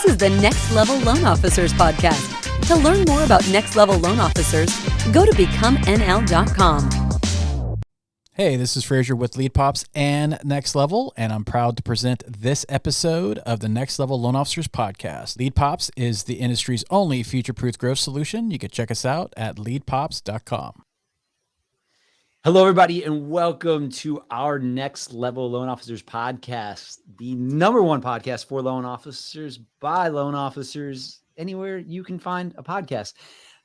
is the Next Level Loan Officers podcast. To learn more about Next Level Loan Officers, go to becomennl.com. Hey, this is Fraser with Lead Pops and Next Level, and I'm proud to present this episode of the Next Level Loan Officers podcast. Lead Pops is the industry's only future-proof growth solution. You can check us out at leadpops.com. Hello, everybody, and welcome to our Next Level Loan Officers podcast, the number one podcast for loan officers by loan officers anywhere you can find a podcast.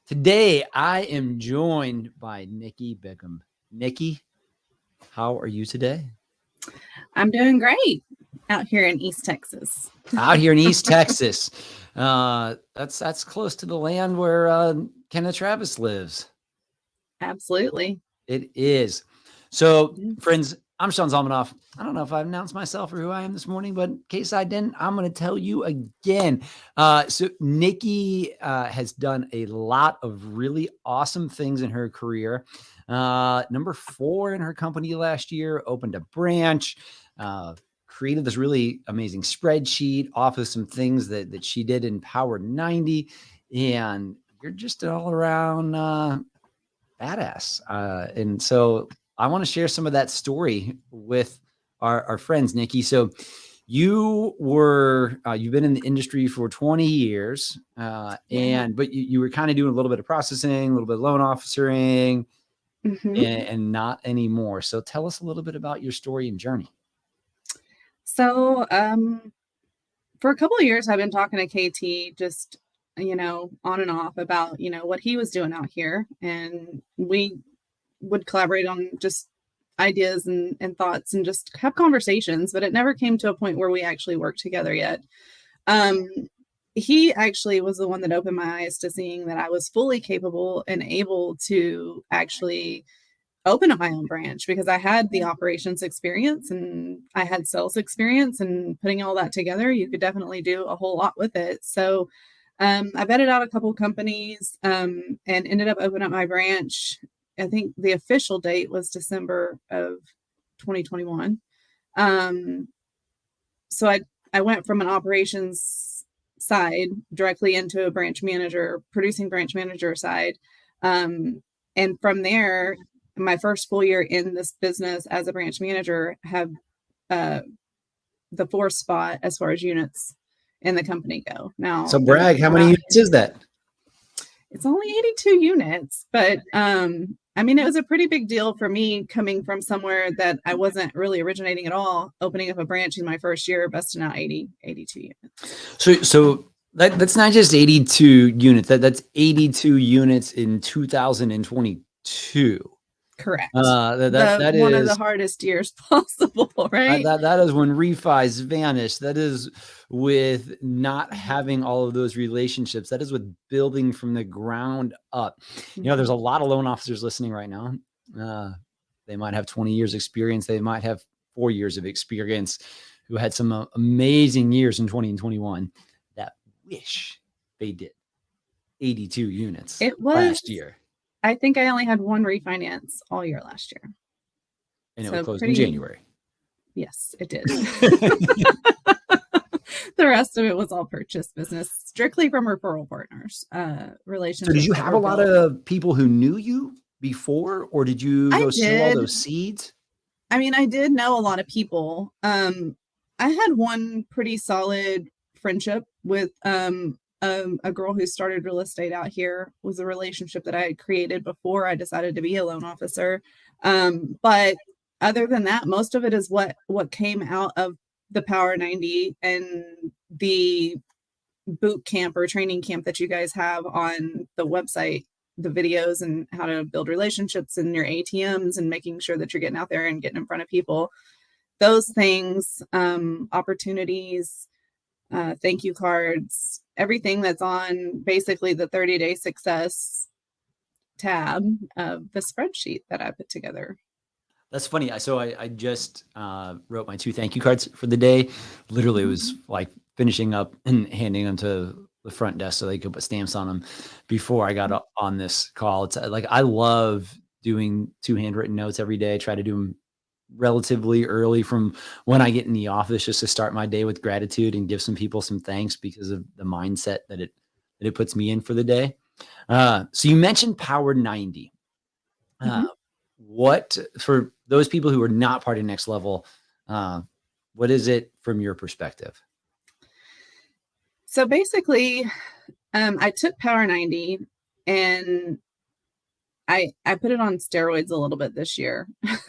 Today, I am joined by Nikkie Bickham. Nikkie, how are you today? I'm doing great out here in East Texas. Out here in East Texas. That's close to the land where Kenneth Travis lives. Absolutely. It is. So, friends, I'm Sean Zalmanoff. I don't know if I've announced myself or who I am this morning, but in case I didn't, I'm going to tell you again. So Nikkie has done a lot of really awesome things in her career. Number 4 in her company last year, opened a branch, created this really amazing spreadsheet off of some things that she did in Power 90. And you're just an all-around badass. And so I want to share some of that story with our friends, Nikkie. So you were, you've been in the industry for 20 years, but you were kind of doing a little bit of processing, a little bit of loan officering, and not anymore. So tell us a little bit about your story and journey. So for a couple of years, I've been talking to KT just on and off about, what he was doing out here. And we would collaborate on just ideas and thoughts and just have conversations, but it never came to a point where we actually worked together yet. He actually was the one that opened my eyes to seeing that I was fully capable and able to actually open up my own branch, because I had the operations experience and I had sales experience, and putting all that together, you could definitely do a whole lot with it. So I vetted out a couple of companies and ended up opening up my branch. I think the official date was December of 2021. So I went from an operations side directly into a producing branch manager side. And from there, my first full year in this business as a branch manager, have the 4th spot as far as units in the company go. Now, so brag, how many units is that? It's only 82 units, but it was a pretty big deal for me coming from somewhere that I wasn't really originating at all, opening up a branch in my first year, busting out 82 units. So that's not just 82 units. That's 82 units in 2022. Correct. That one is of the hardest years possible, right? That is when refis vanish. That is with not having all of those relationships. That is with building from the ground up. There's a lot of loan officers listening right now. They might have 20 years experience. They might have 4 years of experience, who had some amazing years in 20 and 21 that wish they did 82 units last year. I think I only had one refinance all year last year. And it was closed in January. Yes, it did. The rest of it was all purchase business, strictly from referral partners, relationships. So did you have a lot of people who knew you before, or did you go sow all those seeds? I did know a lot of people. I had one pretty solid friendship with a girl who started real estate out here. Was a relationship that I had created before I decided to be a loan officer. But other than that, most of it is what came out of the Power 90 and the boot camp or training camp that you guys have on the website, the videos and how to build relationships in your ATMs and making sure that you're getting out there and getting in front of people. Those things, opportunities, thank you cards, everything that's on basically the 30-day success tab of the spreadsheet that I put together. That's funny. So I just wrote my 2 thank you cards for the day. Literally, it was like finishing up and handing them to the front desk so they could put stamps on them before I got on this call. It's like, I love doing 2 handwritten notes every day. I try to do them relatively early from when I get in the office, just to start my day with gratitude and give some people some thanks because of the mindset that it puts me in for the day. So you mentioned Power 90. Mhm. What, for those people who are not part of Next Level, what is it from your perspective? So basically, I took Power 90 and I put it on steroids a little bit this year.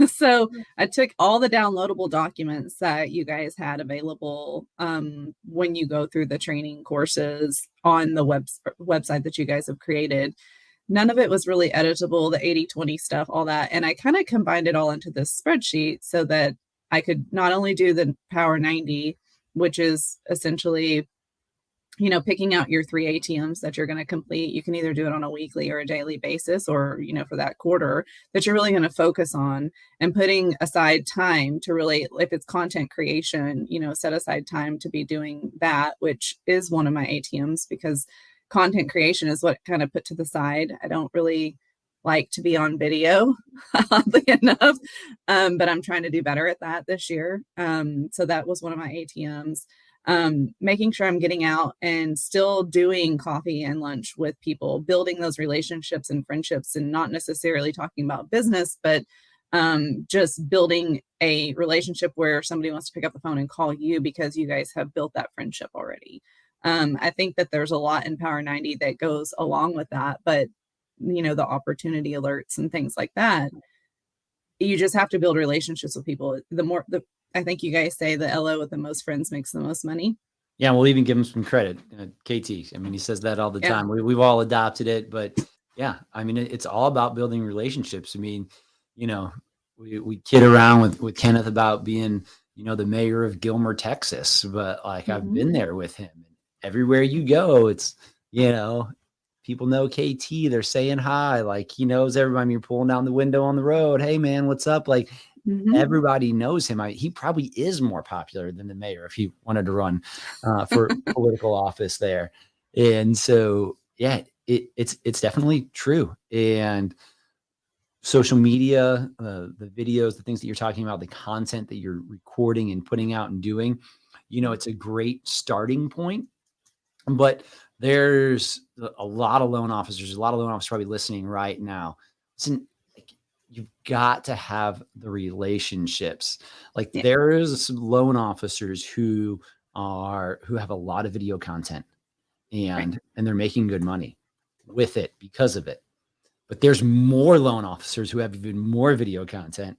So I took all the downloadable documents that you guys had available when you go through the training courses on the website that you guys have created. None of it was really editable, the 80/20 stuff, all that. And I kind of combined it all into this spreadsheet so that I could not only do the Power 90, which is essentially, picking out your 3 ATMs that you're going to complete. You can either do it on a weekly or a daily basis, or, for that quarter that you're really going to focus on, and putting aside time to really, if it's content creation, set aside time to be doing that, which is one of my ATMs, because content creation is what kind of put to the side. I don't really like to be on video, oddly enough, but I'm trying to do better at that this year. So that was one of my ATMs. Making sure I'm getting out and still doing coffee and lunch with people, building those relationships and friendships, and not necessarily talking about business, but just building a relationship where somebody wants to pick up the phone and call you because you guys have built that friendship already. I think that there's a lot in Power 90 that goes along with that, but the opportunity alerts and things like that, you just have to build relationships with people. I think you guys say the LO with the most friends makes the most money. Yeah, we'll even give him some credit. KT, I mean, he says that all the Yeah. time. We've all adopted it, but yeah, I mean, it's all about building relationships. I mean, we kid around with Kenneth about being, the mayor of Gilmer, Texas, but like I've been there with him. Everywhere you go, it's, people know KT, they're saying hi, like he knows everybody. You're pulling down the window on the road. Hey man, what's up? Like everybody knows him. He probably is more popular than the mayor if he wanted to run for political office there. And so, yeah, it's definitely true. And social media, the videos, the things that you're talking about, the content that you're recording and putting out and doing, it's a great starting point. But there's a lot of loan officers, probably listening right now. Listen, you've got to have the relationships. Like there's loan officers who have a lot of video content and they're making good money with it because of it. But there's more loan officers who have even more video content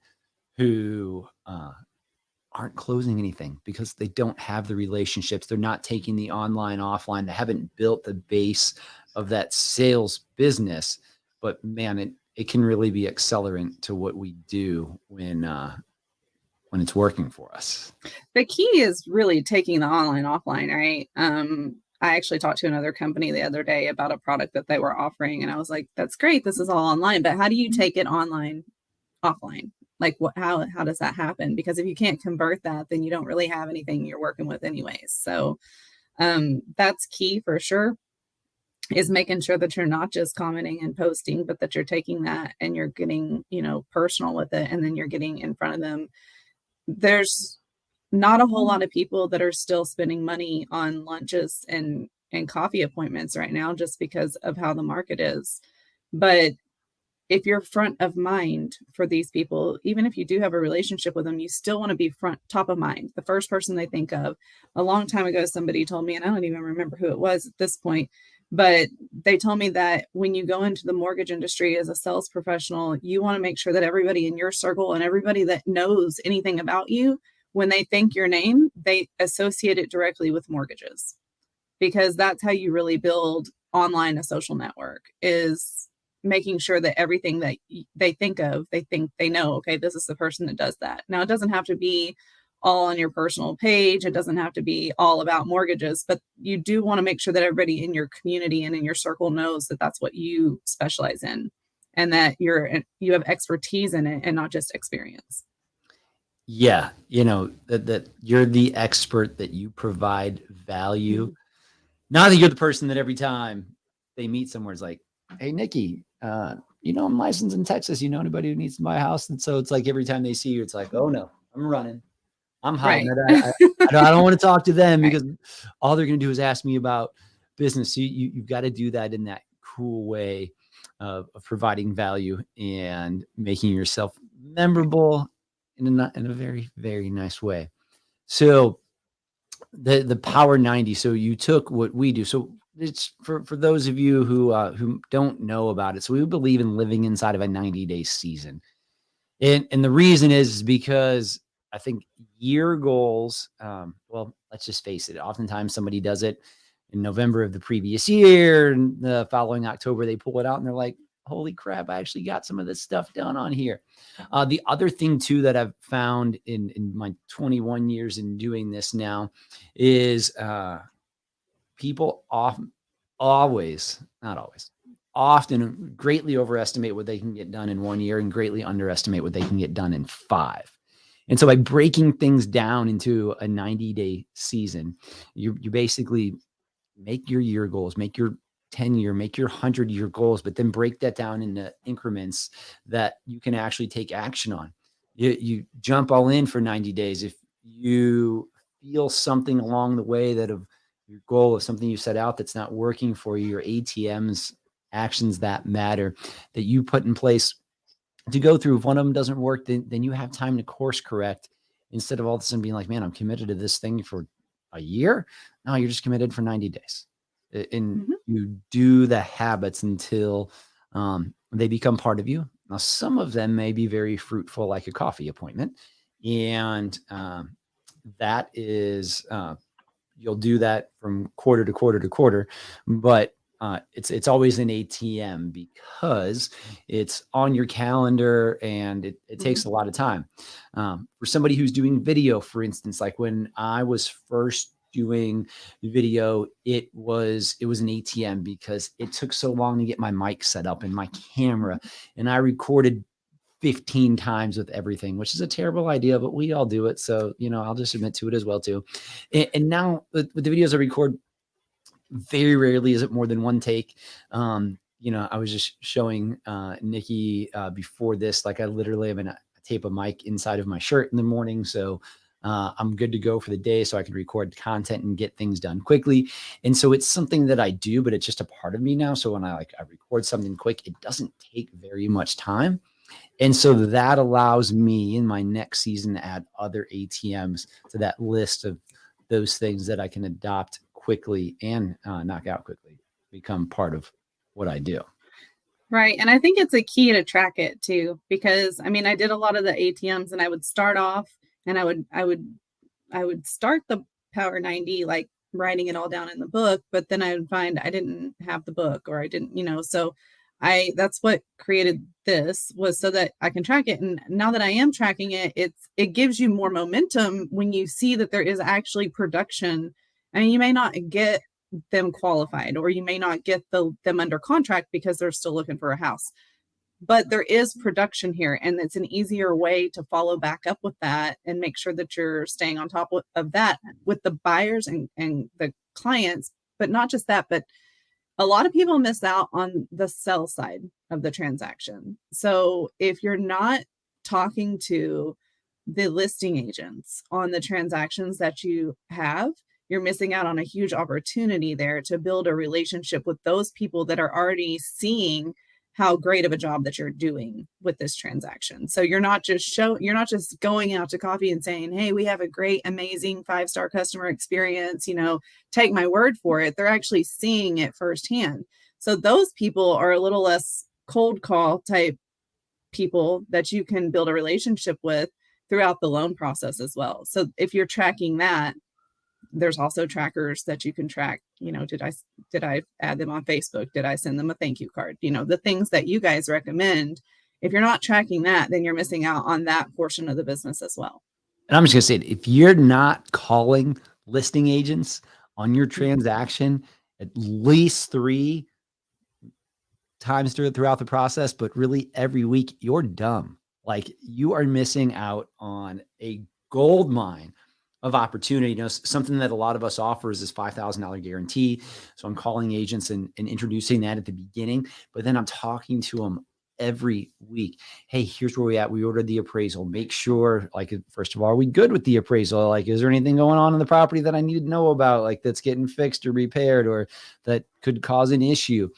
who aren't closing anything because they don't have the relationships. They're not taking the online, offline. They haven't built the base of that sales business. But man, it can really be accelerant to what we do when it's working for us. The key is really taking the online, offline, right? I actually talked to another company the other day about a product that they were offering, and I was like, that's great. This is all online, but how do you take it online, offline? Like how does that happen? Because if you can't convert that, then you don't really have anything you're working with anyways. So that's key for sure, is making sure that you're not just commenting and posting, but that you're taking that and you're getting, personal with it. And then you're getting in front of them. There's not a whole lot of people that are still spending money on lunches and coffee appointments right now, just because of how the market is. But if you're front of mind for these people, even if you do have a relationship with them, you still want to be top of mind, the first person they think of. A long time ago, somebody told me, and I don't even remember who it was at this point, but they told me that when you go into the mortgage industry as a sales professional, you want to make sure that everybody in your circle and everybody that knows anything about you, when they think your name, they associate it directly with mortgages, because that's how you really build online a social network, is making sure that everything that they think they know, okay, this is the person that does that. Now, it doesn't have to be all on your personal page. It doesn't have to be all about mortgages, but you do want to make sure that everybody in your community and in your circle knows that that's what you specialize in, and that you have expertise in it and not just experience. Yeah. That you're the expert, that you provide value. Not that you're the person that every time they meet somewhere is like, hey, Nikki, I'm licensed in Texas. You know anybody who needs to buy a house? And so it's like every time they see you, it's like, oh no, I'm running. I'm hiding Right. it. I don't want to talk to them Right. because all they're going to do is ask me about business. So you've got to do that in that cool way of providing value and making yourself memorable in a very, very nice way. So the Power 90. So you took what we do. So it's for those of you who don't know about it. So we believe in living inside of a 90-day season. And the reason is because I think year goals, well, let's just face it. Oftentimes somebody does it in November of the previous year, and the following October, they pull it out and they're like, holy crap, I actually got some of this stuff done on here. The other thing too, that I've found in my 21 years in doing this now is people often greatly overestimate what they can get done in 1 year and greatly underestimate what they can get done in 5. And so by breaking things down into a 90-day season, you basically make your year goals, make your 10-year, make your 100-year goals, but then break that down into increments that you can actually take action on. You jump all in for 90 days. If you feel something along the way that of your goal of something you set out that's not working for you, your ATMs, actions that matter, that you put in place to go through. If one of them doesn't work, then you have time to course correct instead of all of a sudden being like, man, I'm committed to this thing for a year. No, you're just committed for 90 days. And you do the habits until they become part of you. Now, some of them may be very fruitful, like a coffee appointment. And that is, you'll do that from quarter to quarter to quarter. But it's always an ATM because it's on your calendar and it takes a lot of time. For somebody who's doing video, for instance, like when I was first doing video, it was an ATM because it took so long to get my mic set up and my camera, and I recorded 15 times with everything, which is a terrible idea, but we all do it. So, I'll just admit to it as well too. And now with the videos I record, very rarely is it more than one take. I was just showing Nikki before this, like I literally have a tape a mic inside of my shirt in the morning. So I'm good to go for the day so I can record content and get things done quickly. And so it's something that I do, but it's just a part of me now. So when I record something quick, it doesn't take very much time. And so that allows me in my next season to add other ATMs to that list of those things that I can adopt quickly and knock out quickly, become part of what I do. Right. And I think it's a key to track it too, because I did a lot of the ATMs and I would start off and I would start the Power 90, like writing it all down in the book, but then I would find I didn't have the book or I didn't, so that's what created this, was so that I can track it. And now that I am tracking it, it gives you more momentum when you see that there is actually production. And you may not get them qualified, or you may not get them under contract because they're still looking for a house, but there is production here, and it's an easier way to follow back up with that and make sure that you're staying on top of that with the buyers and the clients. But not just that, but a lot of people miss out on the sell side of the transaction. So if you're not talking to the listing agents on the transactions that you have, you're missing out on a huge opportunity there to build a relationship with those people that are already seeing how great of a job that you're doing with this transaction. So you're not just going out to coffee and saying, hey, we have a great, amazing 5-star customer experience, take my word for it. They're actually seeing it firsthand. So those people are a little less cold call type people that you can build a relationship with throughout the loan process as well. So if you're tracking that, there's also trackers that you can track. Did I add them on Facebook? Did I send them a thank you card? The things that you guys recommend. If you're not tracking that, then you're missing out on that portion of the business as well. And I'm just going to say it, if you're not calling listing agents on your transaction at least 3 times throughout the process, but really every week, you're dumb. Like, you are missing out on a gold mine of opportunity. Something that a lot of us offer is this $5,000 guarantee. So I'm calling agents and introducing that at the beginning, but then I'm talking to them every week. Hey, here's where we at. We ordered the appraisal. Make sure, like, first of all, are we good with the appraisal? Like, is there anything going on in the property that I need to know about, like that's getting fixed or repaired or that could cause an issue?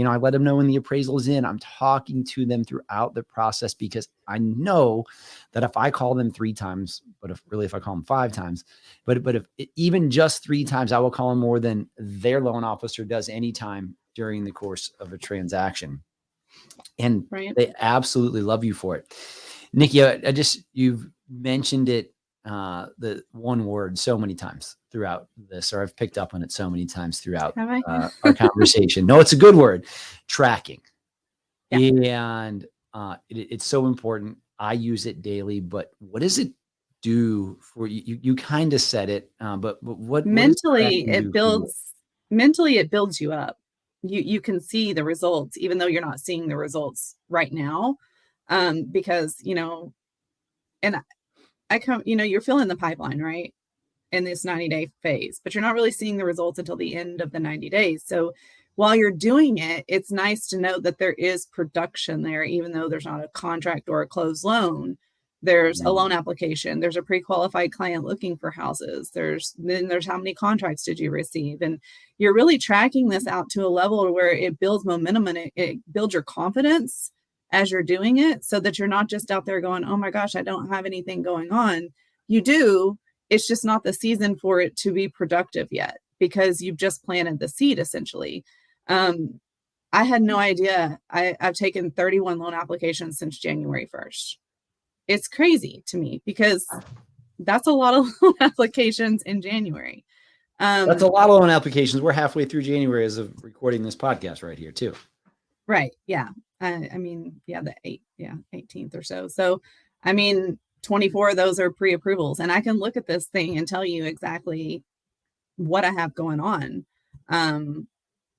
I let them know when the appraisal is in. I'm talking to them throughout the process because I know that if I call them 3 times, but if I call them 5 times, but if even just 3 times, I will call them more than their loan officer does anytime during the course of a transaction. And they absolutely love you for it. Nikki, you've mentioned it, the one word so many times throughout this, or I've picked up on it so many times throughout our conversation. No, it's a good word, tracking. Yeah. And it's so important. I use it daily, but what does it do for you? You kind of said it, but what mentally it builds you up. You can see the results, even though you're not seeing the results right now. Because, and I come, you're filling the pipeline, right? In this 90-day phase, but you're not really seeing the results until the end of the 90 days. So while you're doing it, it's nice to know that there is production there, even though there's not a contract or a closed loan. There's a loan application. There's a pre-qualified client looking for houses. There's how many contracts did you receive? And you're really tracking this out to a level where it builds momentum and it builds your confidence as you're doing it, so that you're not just out there going, oh my gosh, I don't have anything going on. You do. It's just not the season for it to be productive yet because you've just planted the seed essentially. I had no idea. I've taken 31 loan applications since January 1st. It's crazy to me because that's a lot of loan applications in January. That's a lot of loan applications. We're halfway through January as of recording this podcast right here too. Right. Yeah. The 18th or so. So, 24 of those are pre-approvals, and I can look at this thing and tell you exactly what I have going on,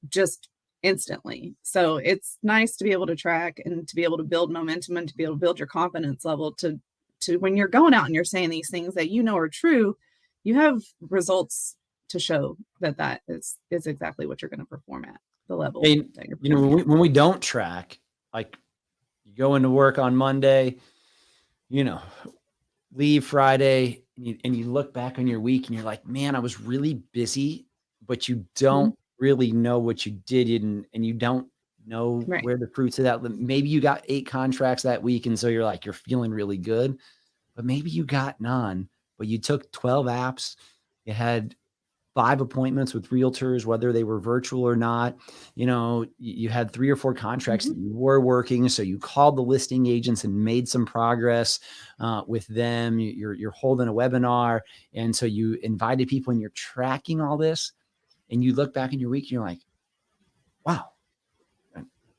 just instantly. So it's nice to be able to track and to be able to build momentum and to be able to build your confidence level to when you're going out and you're saying these things that are true, you have results to show that is exactly what you're going to perform at the level that you're performing at. When we don't track, like you go into work on Monday, leave Friday, and you look back on your week and you're like, man, I was really busy, but you don't really know what you did and you don't know where the fruits of that. Maybe you got 8 contracts that week, and so you're feeling really good, but maybe you got none, but you took 12 apps, you had 5 appointments with realtors, whether they were virtual or not. You had 3 or 4 contracts that you were working. So you called the listing agents and made some progress with them. You're holding a webinar. And so you invited people and you're tracking all this. And you look back in your week and you're like, wow,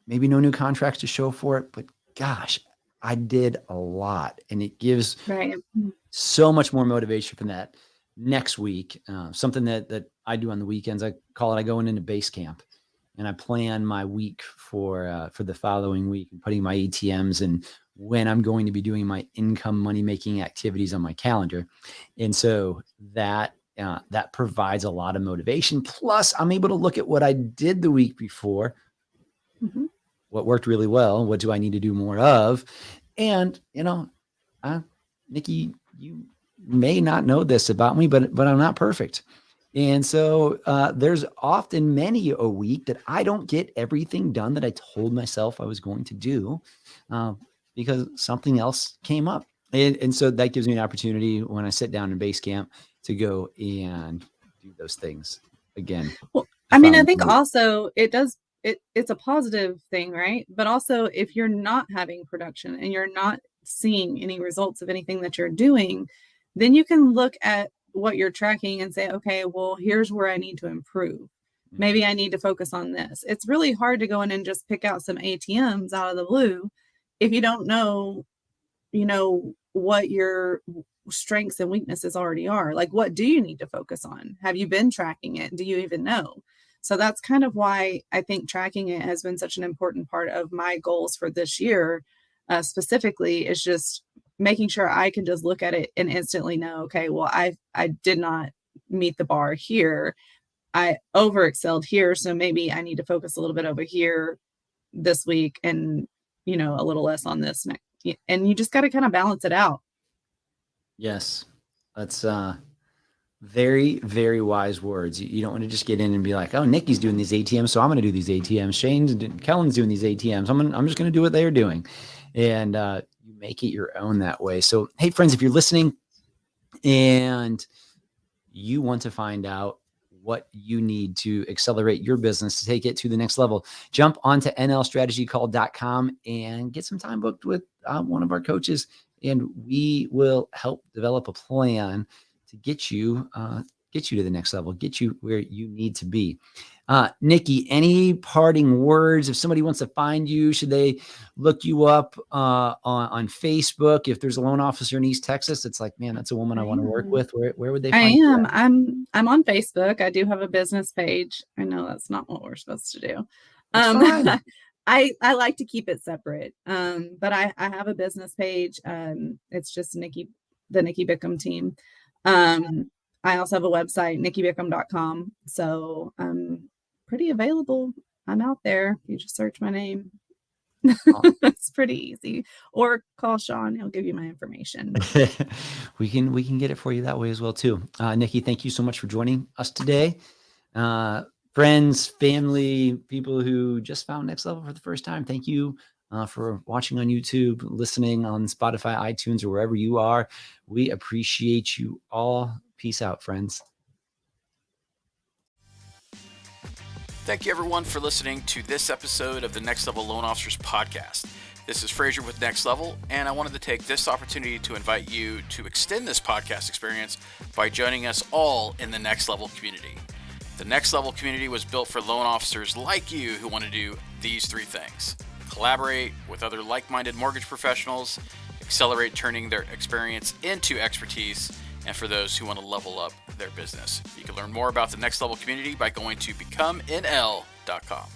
maybe no new contracts to show for it, but gosh, I did a lot. And it gives so much more motivation from that. Next week, something that I do on the weekends, I call it, I go into base camp and I plan my week for the following week and putting my ATMs and when I'm going to be doing my income money making activities on my calendar. And so that provides a lot of motivation. Plus I'm able to look at what I did the week before, what worked really well, what do I need to do more of? And, Nikki, you may not know this about me, but I'm not perfect. And so there's often many a week that I don't get everything done that I told myself I was going to do because something else came up. And so that gives me an opportunity when I sit down in base camp to go and do those things again. Well, I think also it's a positive thing, right? But also if you're not having production and you're not seeing any results of anything that you're doing, then you can look at what you're tracking and say, okay, well, here's where I need to improve. Maybe I need to focus on this. It's really hard to go in and just pick out some ATMs out of the blue if you don't know, what your strengths and weaknesses already are. Like, what do you need to focus on? Have you been tracking it? Do you even know? So that's kind of why I think tracking it has been such an important part of my goals for this year. Specifically, is just making sure I can just look at it and instantly know, okay, well, I did not meet the bar here. I over excelled here. So maybe I need to focus a little bit over here this week and you know, a little less on this next, and you just got to kind of balance it out. Yes. That's very, very wise words. You don't want to just get in and be like, oh, Nickie's doing these ATMs, so I'm going to do these ATMs. Kellen's doing these ATMs. I'm just going to do what they're doing. And you make it your own that way. So, hey, friends, if you're listening and you want to find out what you need to accelerate your business to take it to the next level, jump onto nlstrategycall.com and get some time booked with one of our coaches, and we will help develop a plan to get you to the next level, get you where you need to be. Nikkie, any parting words? If somebody wants to find you, should they look you up on Facebook? If there's a loan officer in East Texas, it's like, man, that's a woman I want to work with. Where would they find you? I'm on Facebook. I do have a business page. I know that's not what we're supposed to do. I like to keep it separate. But I have a business page. It's just the Nikkie Bickham team. I also have a website, nikkiebickham.com. So I'm pretty available. I'm out there. You just search my name. It's pretty easy. Or call Sean. He'll give you my information. we can get it for you that way as well too. Nikkie, thank you so much for joining us today. Friends, family, people who just found Next Level for the first time, thank you for watching on YouTube, listening on Spotify, iTunes, or wherever you are. We appreciate you all. Peace out, friends. Thank you, everyone, for listening to this episode of the Next Level Loan Officers Podcast. This is Frazier with Next Level, and I wanted to take this opportunity to invite you to extend this podcast experience by joining us all in the Next Level community. The Next Level community was built for loan officers like you who want to do these three things: collaborate with other like-minded mortgage professionals, accelerate turning their experience into expertise, and for those who want to level up their business. You can learn more about the Next Level community by going to becomnl.com.